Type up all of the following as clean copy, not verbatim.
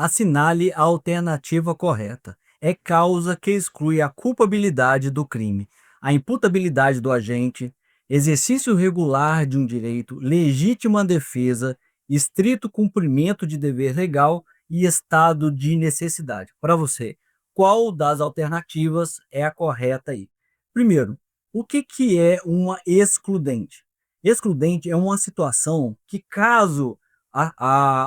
Assinale a alternativa correta. É causa que exclui a culpabilidade do crime, a imputabilidade do agente, exercício regular de um direito, legítima defesa, estrito cumprimento de dever legal e estado de necessidade. Para você, qual das alternativas é a correta aí? Primeiro, o que é uma excludente? Excludente é uma situação que, caso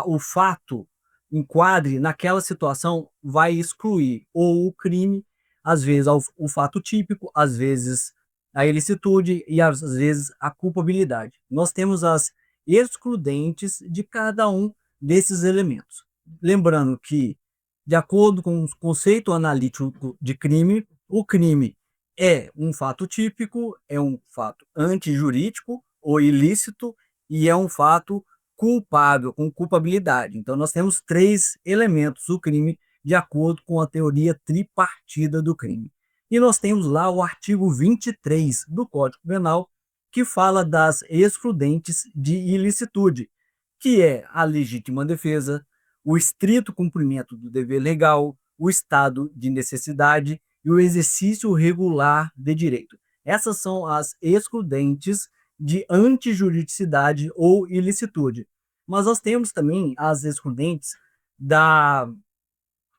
o fato enquadre naquela situação, vai excluir ou o crime, às vezes o fato típico, às vezes a ilicitude e às vezes a culpabilidade. Nós temos as excludentes de cada um desses elementos. Lembrando que, de acordo com o conceito analítico de crime, o crime é um fato típico, é um fato antijurídico ou ilícito e é um fato culpável, com culpabilidade. Então, nós temos três elementos do crime, de acordo com a teoria tripartida do crime. E nós temos lá o artigo 23 do Código Penal, que fala das excludentes de ilicitude, que é a legítima defesa, o estrito cumprimento do dever legal, o estado de necessidade e o exercício regular de direito. Essas são as excludentes de antijuridicidade ou ilicitude. Mas nós temos também as excludentes da,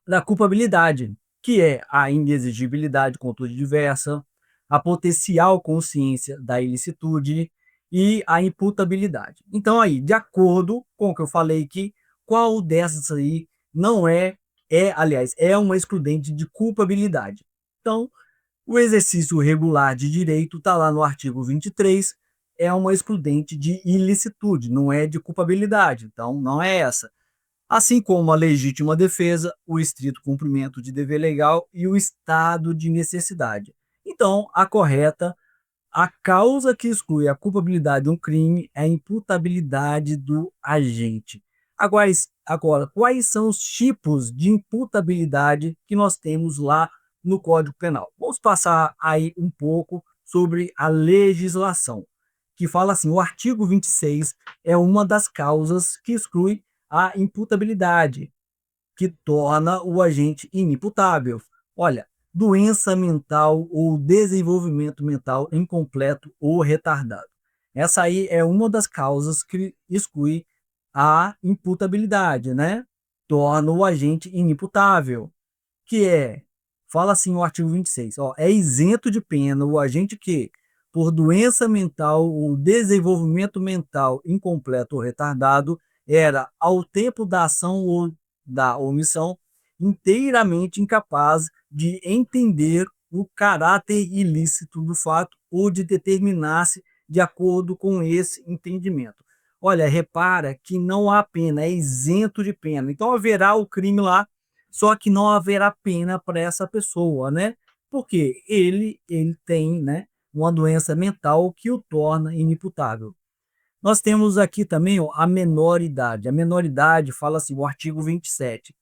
da culpabilidade, que é a inexigibilidade contudo diversa, a potencial consciência da ilicitude e a imputabilidade. Então aí, de acordo com o que eu falei aqui, qual dessas aí não aliás, é uma excludente de culpabilidade? Então, o exercício regular de direito está lá no artigo 23, é uma excludente de ilicitude, não é de culpabilidade, então não é essa. Assim como a legítima defesa, o estrito cumprimento de dever legal e o estado de necessidade. Então, a correta, a causa que exclui a culpabilidade de um crime é a imputabilidade do agente. Agora, quais são os tipos de imputabilidade que nós temos lá no Código Penal? Vamos passar aí um pouco sobre a legislação, que fala assim: o artigo 26 é uma das causas que exclui a imputabilidade, que torna o agente inimputável. Olha, doença mental ou desenvolvimento mental incompleto ou retardado. Essa aí é uma das causas que exclui a imputabilidade, né? Torna o agente inimputável, que fala assim o artigo 26, ó, é isento de pena o agente que, por doença mental ou desenvolvimento mental incompleto ou retardado, era, ao tempo da ação ou da omissão, inteiramente incapaz de entender o caráter ilícito do fato ou de determinar-se de acordo com esse entendimento. Olha, repara que não há pena, é isento de pena. Então haverá o crime lá, só que não haverá pena para essa pessoa, né? Porque ele tem, né, uma doença mental que o torna inimputável. Nós temos aqui também, ó, a menoridade. A menoridade fala assim, o artigo 27.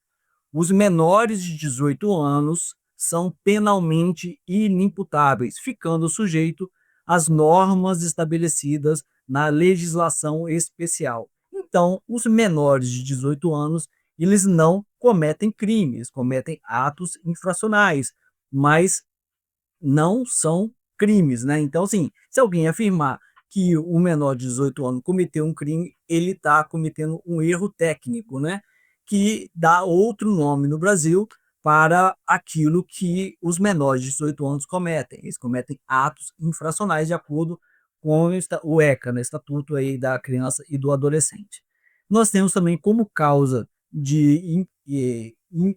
Os menores de 18 anos são penalmente inimputáveis, ficando sujeito às normas estabelecidas na legislação especial. Então, os menores de 18 anos, eles não cometem crimes, cometem atos infracionais, mas não são crimes, né? Então, assim, se alguém afirmar que o menor de 18 anos cometeu um crime, ele está cometendo um erro técnico, né? Que dá outro nome no Brasil para aquilo que os menores de 18 anos cometem. Eles cometem atos infracionais de acordo com o ECA, né? Estatuto aí da Criança e do Adolescente. Nós temos também como causa de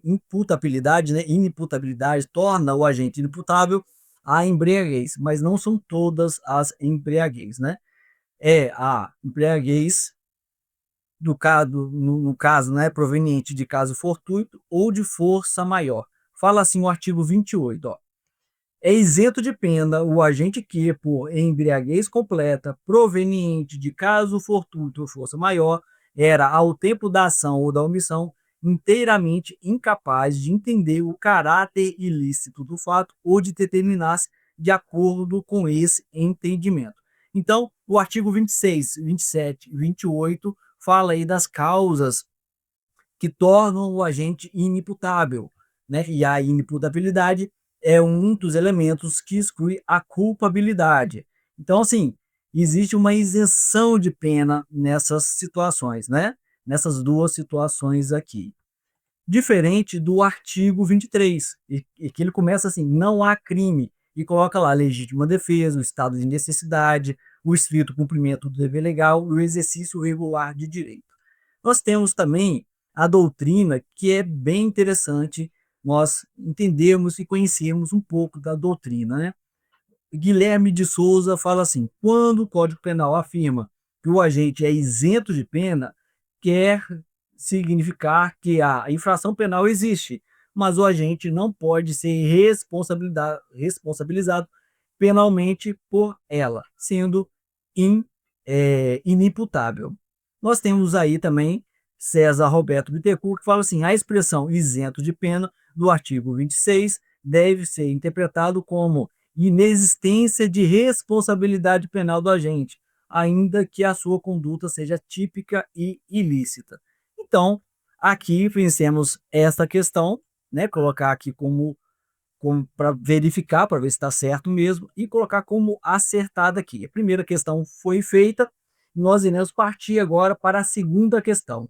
imputabilidade, né? Inimputabilidade, torna o agente inimputável a embriaguez, mas não são todas as embriaguez, né? É a embriaguez no caso, né, proveniente de caso fortuito ou de força maior. Fala assim o artigo 28, ó. É isento de pena o agente que, por embriaguez completa, proveniente de caso fortuito ou força maior, era, ao tempo da ação ou da omissão, inteiramente incapaz de entender o caráter ilícito do fato ou de determinar-se de acordo com esse entendimento. Então, o artigo 26, 27 e 28 fala aí das causas que tornam o agente inimputável, né? E a inimputabilidade é um dos elementos que exclui a culpabilidade. Então, assim, existe uma isenção de pena nessas situações, né? Nessas duas situações aqui. Diferente do artigo 23, e que ele começa assim: não há crime, e coloca lá legítima defesa, o estado de necessidade, o estrito cumprimento do dever legal e o exercício regular de direito. Nós temos também a doutrina, que é bem interessante nós entendermos e conhecermos um pouco da doutrina, né? Guilherme de Souza fala assim: quando o Código Penal afirma que o agente é isento de pena, quer significar que a infração penal existe, mas o agente não pode ser responsabilizado penalmente por ela, sendo in, inimputável. Nós temos aí também César Roberto Bittencourt, que fala assim: a expressão isento de pena do artigo 26 deve ser interpretado como inexistência de responsabilidade penal do agente, ainda que a sua conduta seja típica e ilícita. Então, aqui vencemos esta questão, né? Colocar aqui como para verificar, para ver se está certo mesmo, e colocar como acertada aqui. A primeira questão foi feita, nós iremos partir agora para a segunda questão.